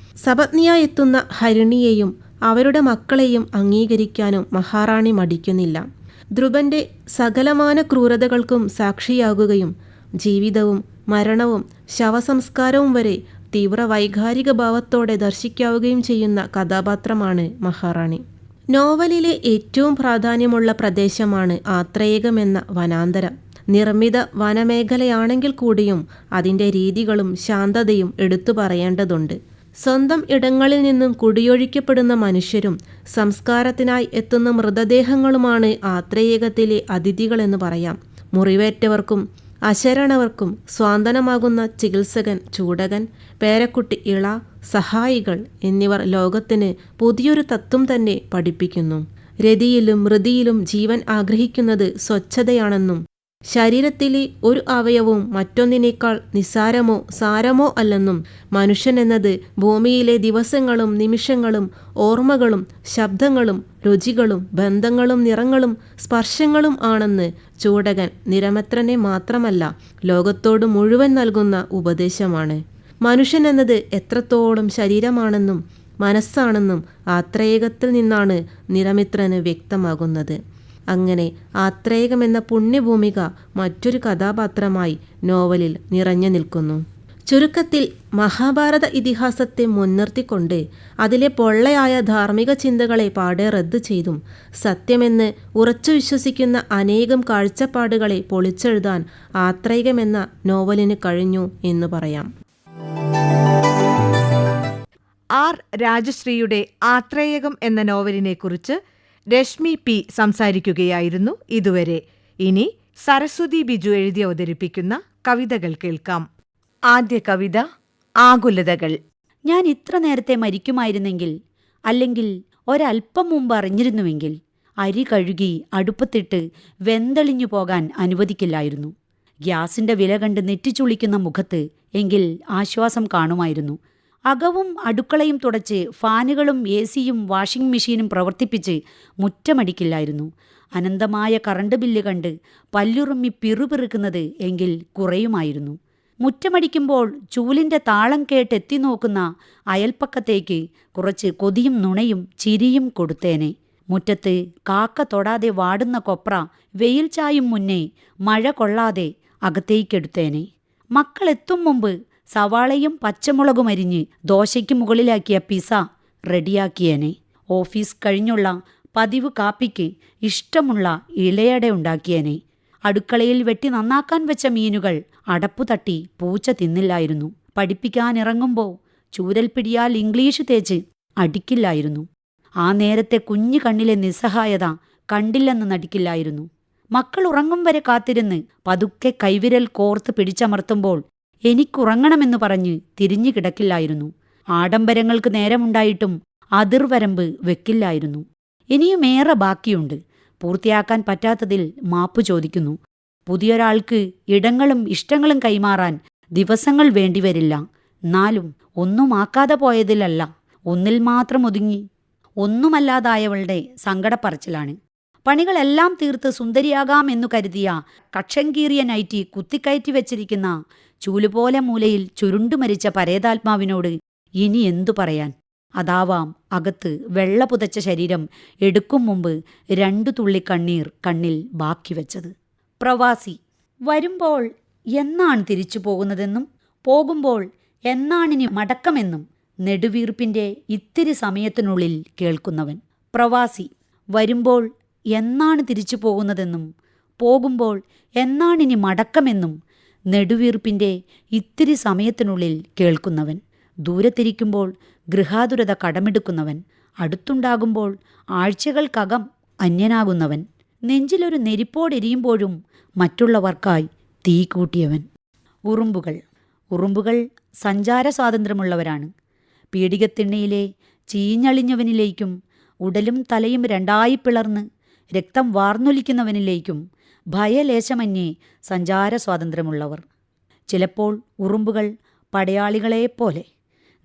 സപത്നിയായി എത്തുന്ന ഹരിണിയെയും അവരുടെ മക്കളെയും അംഗീകരിക്കാനും മഹാറാണി മടിക്കുന്നില്ല. ധ്രുവന്റെ സകലമാന ക്രൂരതകൾക്കും സാക്ഷിയാകുകയും ജീവിതവും മരണവും ശവസംസ്കാരവും വരെ തീവ്ര വൈകാരിക ഭാവത്തോടെ ദർശിക്കാവുകയും ചെയ്യുന്ന കഥാപാത്രമാണ് മഹാറാണി. നോവലിലെ ഏറ്റവും പ്രാധാന്യമുള്ള പ്രദേശമാണ് ആത്രേയകമെന്ന വനാന്തരം. നിർമ്മിത വനമേഖലയാണെങ്കിൽ കൂടിയും അതിൻ്റെ രീതികളും ശാന്തതയും എടുത്തു പറയേണ്ടതുണ്ട്. സ്വന്തം ഇടങ്ങളിൽ നിന്നും കുടിയൊഴിക്കപ്പെടുന്ന മനുഷ്യരും സംസ്കാരത്തിനായി എത്തുന്ന മൃതദേഹങ്ങളുമാണ് ആത്രേയകത്തിലെ അതിഥികളെന്ന് പറയാം. മുറിവേറ്റവർക്കും അശരണവർക്കും സ്വാന്തനമാകുന്ന ചികിത്സകൻ ചൂടകൻ, പേരക്കുട്ടി ഇള, സഹായികൾ എന്നിവർ ലോകത്തിന് പുതിയൊരു തത്വം തന്നെ പഠിപ്പിക്കുന്നു. രതിയിലും മൃതിയിലും ജീവൻ ആഗ്രഹിക്കുന്നത് സ്വച്ഛതയാണെന്നും ശരീരത്തിലെ ഒരു അവയവവും മറ്റൊന്നിനേക്കാൾ നിസ്സാരമോ സാരമോ അല്ലെന്നും മനുഷ്യൻ എന്നത് ഭൂമിയിലെ ദിവസങ്ങളും നിമിഷങ്ങളും ഓർമ്മകളും ശബ്ദങ്ങളും രുചികളും ബന്ധങ്ങളും നിറങ്ങളും സ്പർശങ്ങളും ആണെന്ന് ചൂടകൻ നിരമിത്രനെ മാത്രമല്ല ലോകത്തോട് മുഴുവൻ നൽകുന്ന ഉപദേശമാണ്. മനുഷ്യൻ എന്നത് എത്രത്തോളം ശരീരമാണെന്നും മനസ്സാണെന്നും ആത്രേയകത്തിൽ നിന്നാണ് നിരമിത്രന് വ്യക്തമാകുന്നത്. അങ്ങനെ ആത്രേയകമെന്ന പുണ്യഭൂമിക മറ്റൊരു കഥാപാത്രമായി നോവലിൽ നിറഞ്ഞു നിൽക്കുന്നു. ചുരുക്കത്തിൽ മഹാഭാരത ഇതിഹാസത്തെ മുൻനിർത്തിക്കൊണ്ട് അതിലെ പൊള്ളയായ ധാർമ്മിക ചിന്തകളെ പാടെ റദ്ദ് ചെയ്തും സത്യമെന്ന് ഉറച്ചു വിശ്വസിക്കുന്ന അനേകം കാഴ്ചപ്പാടുകളെ പൊളിച്ചെഴുതാൻ ആത്രേയകമെന്ന നോവലിന് കഴിഞ്ഞു എന്ന് പറയാം. ആർ രാജശ്രീയുടെ ആത്രേയകം എന്ന നോവലിനെക്കുറിച്ച് രശ്മി പി സംസാരിക്കുകയായിരുന്നു ഇതുവരെ. ഇനി സരസ്വതി ബിജു എഴുതി അവതരിപ്പിക്കുന്ന കവിതകൾ കേൾക്കാം. ആദ്യ കവിത ആകുലതകൾ. ഞാൻ ഇത്ര നേരത്തെ മരിക്കുമായിരുന്നെങ്കിൽ, അല്ലെങ്കിൽ ഒരൽപ്പം മുമ്പ് അറിഞ്ഞിരുന്നുവെങ്കിൽ അരി കഴുകി അടുപ്പത്തിട്ട് വെന്തളിഞ്ഞു പോകാൻ അനുവദിക്കില്ലായിരുന്നു. ഗ്യാസിന്റെ വില കണ്ട് നെറ്റിച്ചുളിക്കുന്ന മുഖത്ത് എങ്കിൽ ആശ്വാസം കാണുമായിരുന്നു. അകവും അടുക്കളയും തുടച്ച് ഫാനുകളും AC-യും വാഷിംഗ് മെഷീനും പ്രവർത്തിപ്പിച്ച് മുറ്റമടിക്കില്ലായിരുന്നു. അനന്തമായ കറണ്ട് ബില്ല് കണ്ട് പല്ലുറുമ്മി പിറുപിറുക്കുന്നത് എങ്കിൽ കുറയുമായിരുന്നു. മുറ്റമടിക്കുമ്പോൾ ചൂലിൻ്റെ താളം കേട്ടെത്തി നോക്കുന്ന അയൽപ്പക്കത്തേക്ക് കുറച്ച് കൊതിയും നുണയും ചിരിയും കൊടുത്തേനെ. മുറ്റത്ത് കാക്ക തൊടാതെ വാടുന്ന കൊപ്ര വെയിൽ ചായും മുന്നേ മഴ കൊള്ളാതെ അകത്തേക്കെടുത്തേനെ. മക്കളെത്തും മുമ്പ് സവാളയും പച്ചമുളകും അരിഞ്ഞ് ദോശയ്ക്ക് മുകളിലാക്കിയ പിസ റെഡിയാക്കിയേനെ. ഓഫീസ് കഴിഞ്ഞുള്ള പതിവ് കാപ്പിക്ക് ഇഷ്ടമുള്ള ഇലയട ഉണ്ടാക്കിയേനെ. അടുക്കളയിൽ വെട്ടി നന്നാക്കാൻ വെച്ച മീനുകൾ അടപ്പു തട്ടി പൂച്ച തിന്നില്ലായിരുന്നു. പഠിപ്പിക്കാനിറങ്ങുമ്പോൾ ചൂരൽപ്പിടിയാൽ ഇംഗ്ലീഷ് തേച്ച് അടിക്കില്ലായിരുന്നു. ആ നേരത്തെ കുഞ്ഞു കണ്ണിലെ നിസ്സഹായത കണ്ടില്ലെന്ന് നടിക്കില്ലായിരുന്നു. മക്കൾ ഉറങ്ങും വരെ കാത്തിരുന്ന് പതുക്കെ കൈവിരൽ കോർത്ത് പിടിച്ചമർത്തുമ്പോൾ എനിക്കുറങ്ങണമെന്ന് പറഞ്ഞ് തിരിഞ്ഞു കിടക്കില്ലായിരുന്നു. ആഡംബരങ്ങൾക്ക് നേരമുണ്ടായിട്ടും അതിർവരമ്പ് വെക്കില്ലായിരുന്നു. ഇനിയുമേറെ ബാക്കിയുണ്ട്. പൂർത്തിയാക്കാൻ പറ്റാത്തതിൽ മാപ്പു ചോദിക്കുന്നു. പുതിയൊരാൾക്ക് ഇടങ്ങളും ഇഷ്ടങ്ങളും കൈമാറാൻ ദിവസങ്ങൾ വേണ്ടിവരില്ല. എന്നാലും ഒന്നുമാക്കാതെ പോയതിലല്ല, ഒന്നിൽ മാത്രം ഒതുങ്ങി ഒന്നുമല്ലാതായവളുടെ സങ്കടപ്പറച്ചിലാണ്. പണികളെല്ലാം തീർത്ത് സുന്ദരിയാകാമെന്നു കരുതിയ കക്ഷങ്കീറിയ നൈറ്റി കുത്തിക്കയറ്റി വെച്ചിരിക്കുന്ന ചൂലുപോലെ മൂലയിൽ ചുരുണ്ടുമരിച്ച പരേതാത്മാവിനോട് ഇനി എന്തു പറയാൻ? അതാവാം അകത്ത് വെള്ള പുതച്ച ശരീരം എടുക്കും മുമ്പ് 2 തുള്ളി കണ്ണീർ കണ്ണിൽ ബാക്കി വെച്ചത്. പ്രവാസി. വരുമ്പോൾ എന്നാണ് തിരിച്ചു പോകുന്നതെന്നും പോകുമ്പോൾ എന്നാണിനി മടക്കമെന്നും നെടുവീർപ്പിൻ്റെ ഇത്തിരി സമയത്തിനുള്ളിൽ കേൾക്കുന്നവൻ. പ്രവാസി. വരുമ്പോൾ എന്നാണ് തിരിച്ചു പോകുന്നതെന്നും പോകുമ്പോൾ എന്നാണിനി മടക്കമെന്നും നെടുവീർപ്പിൻ്റെ ഇത്തിരി സമയത്തിനുള്ളിൽ കേൾക്കുന്നവൻ. ദൂരത്തിരിക്കുമ്പോൾ ഗൃഹാതുരത കടമെടുക്കുന്നവൻ. അടുത്തുണ്ടാകുമ്പോൾ ആഴ്ചകൾക്കകം അന്യനാകുന്നവൻ, നെഞ്ചിലൊരു നെരിപ്പോടെരിയുമ്പോഴും മറ്റുള്ളവർക്കായി തീ കൂട്ടിയവൻ. ഉറുമ്പുകൾ സഞ്ചാര സ്വാതന്ത്ര്യമുള്ളവരാണ്. പീഡികത്തിണ്ണയിലെ ചീഞ്ഞളിഞ്ഞവനിലേക്കും ഉടലും തലയും രണ്ടായി പിളർന്ന് രക്തം വാർന്നൊലിക്കുന്നവനിലേക്കും ഭയലേശമന്യേ സഞ്ചാര സ്വാതന്ത്ര്യമുള്ളവർ. ചിലപ്പോൾ ഉറുമ്പുകൾ പടയാളികളെപ്പോലെ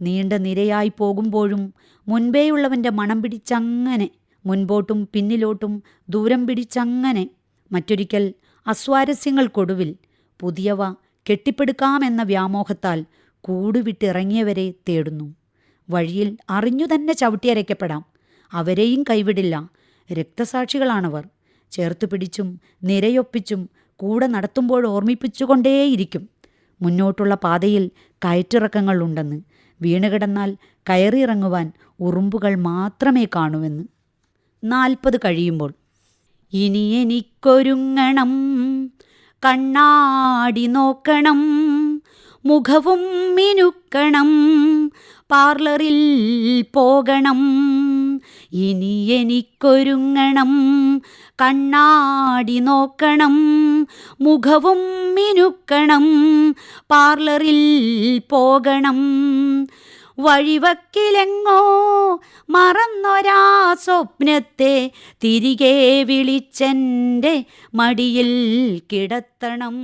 നീണ്ട നിരയായി പോകുമ്പോഴും മുൻപേയുള്ളവൻ്റെ മണം പിടിച്ചങ്ങനെ മുൻപോട്ടും പിന്നിലോട്ടും ദൂരം പിടിച്ചങ്ങനെ. മറ്റൊരിക്കൽ അസ്വാരസ്യങ്ങൾക്കൊടുവിൽ പുതിയവ കെട്ടിപ്പടുക്കാമെന്ന വ്യാമോഹത്താൽ കൂടുവിട്ടിറങ്ങിയവരെ തേടുന്നു. വഴിയിൽ അറിഞ്ഞു തന്നെ ചവിട്ടിയരയ്ക്കപ്പെടാം. അവരെയും കൈവിടില്ല. രക്തസാക്ഷികളാണവർ. ചേർത്തുപിടിച്ചും നിരയൊപ്പിച്ചും കൂടെ നടത്തുമ്പോൾ ഓർമ്മിപ്പിച്ചുകൊണ്ടേയിരിക്കും മുന്നോട്ടുള്ള പാതയിൽ കയറ്റിറക്കങ്ങളുണ്ടെന്ന്. വീണുകിടന്നാൽ കയറിയിറങ്ങുവാൻ ഉറുമ്പുകൾ മാത്രമേ കാണൂവെന്ന്. 40 കഴിയുമ്പോൾ ഇനി എനിക്കൊരുങ്ങണം, കണ്ണാടി നോക്കണം, മുഖവും മിനുക്കണം, പാർലറിൽ പോകണം. ഇനി എനിക്കൊരുങ്ങണം, കണ്ണാടി നോക്കണം, മുഖവും മിനുക്കണം, പാർലറിൽ പോകണം. വഴിവക്കിലെങ്ങോ മറന്നൊരാ സ്വപ്നത്തെ തിരികെ വിളിച്ചെൻ്റെ മടിയിൽ കിടത്തണം.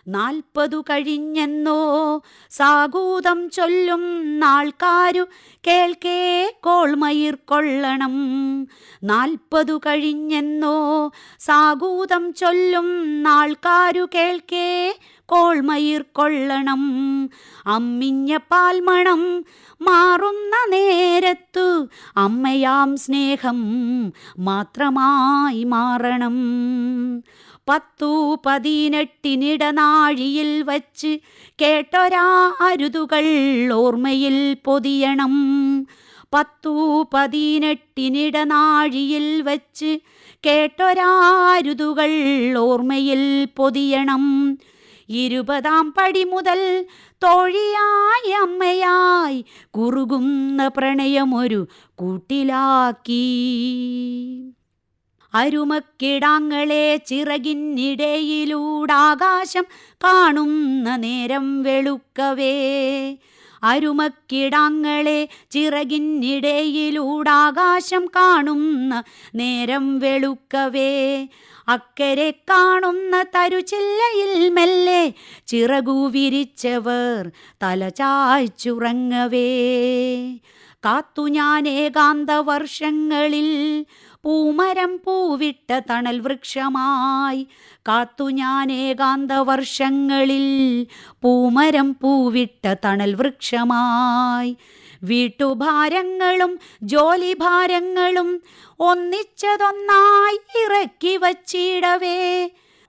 40 കഴിഞ്ഞെന്നോ സാഗൂതം ചൊല്ലും നാൾക്കാരു കേൾക്കേ കോൾമയിർ കൊള്ളണം. 40 കഴിഞ്ഞെന്നോ സാഗൂതം ചൊല്ലും നാൾക്കാരു കേൾക്കേ കോൾമയിർ കൊള്ളണം. അമ്മിഞ്ഞ പാൽമണം മാറുന്ന നേരത്തു അമ്മയാം സ്നേഹം മാത്രമായി മാറണം. 10-18 വച്ച് കേട്ടൊരാ അരുതുകൾ ഓർമ്മയിൽ പൊതിയണം. 10-18 വച്ച് കേട്ടൊരാ അരുതുകൾ ഓർമ്മയിൽ പൊതിയണം. 20-ാം പടി മുതൽ തോഴിയായി അമ്മയായി കുറുകുന്ന പ്രണയമൊരു കൂട്ടിലാക്കി. അരുമക്കിടാങ്ങളെ ചിറകിനിടയിലൂടാകാശം കാണുന്ന നേരം വെളുക്കവേ. അരുമക്കിടാങ്ങളെ ചിറകിനിടയിലൂടാകാശം കാണുന്ന നേരം വെളുക്കവേ. അക്കരെ കാണുന്ന തരുചില്ലയിൽ മെല്ലെ ചിറകു വിരിച്ചവർ തലചായ്ച്ചുറങ്ങവേ. കാത്തു ഞാൻ ഏകാന്ത വർഷങ്ങളിൽ പൂമരം പൂവിട്ട തണൽ വൃക്ഷമായി. കാത്തു ഞാൻ ഏകാന്ത വർഷങ്ങളിൽ പൂമരം പൂവിട്ട തണൽ വൃക്ഷമായി. വീട്ടുഭാരങ്ങളും ജോലിഭാരങ്ങളും ഒന്നിച്ചതൊന്നായി ഇറക്കി വച്ചിടവേ.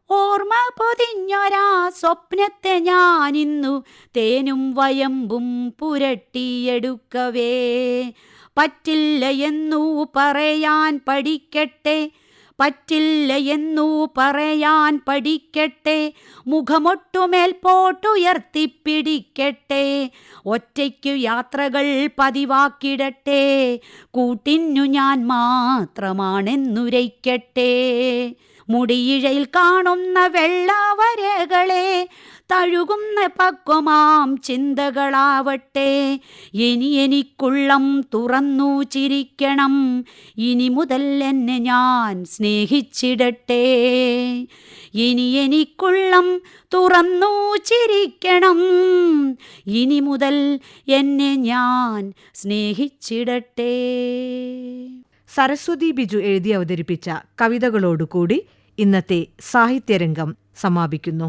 ഓർമ്മ പൊതിഞ്ഞൊരാ സ്വപ്നത്തെ ഞാനിന്നു തേനും വയമ്പും പുരട്ടിയെടുക്കവേ. പറ്റില്ല എന്നു പറയാൻ പഠിക്കട്ടെ, പറ്റില്ല എന്നു പറയാൻ പഠിക്കട്ടെ, മുഖമൊട്ടുമേൽപോട്ടുയർത്തിപ്പിടിക്കട്ടെ. ഒറ്റയ്ക്കു യാത്രകൾ പതിവാക്കിടട്ടെ, കൂട്ടിന്നു ഞാൻ മാത്രമാണെന്നുരയ്ക്കട്ടെ. മുടിയിഴയിൽ കാണുന്ന വെള്ളവരകളെ തഴുകുന്ന പക്വമാം ചിന്തകളാവട്ടെ. ഇനി എനിക്കുള്ളം തുറന്നു ചിരിക്കണം, ഇനി മുതൽ എന്നെ ഞാൻ സ്നേഹിച്ചിടട്ടെ. ഇനി എനിക്കുള്ളം തുറന്നു ചിരിക്കണം, ഇനി മുതൽ എന്നെ ഞാൻ സ്നേഹിച്ചിടട്ടെ. സരസ്വതി ബിജു എഴുതി അവതരിപ്പിച്ച കവിതകളോടുകൂടി ഇന്നത്തെ സാഹിത്യരംഗം സമാപിക്കുന്നു.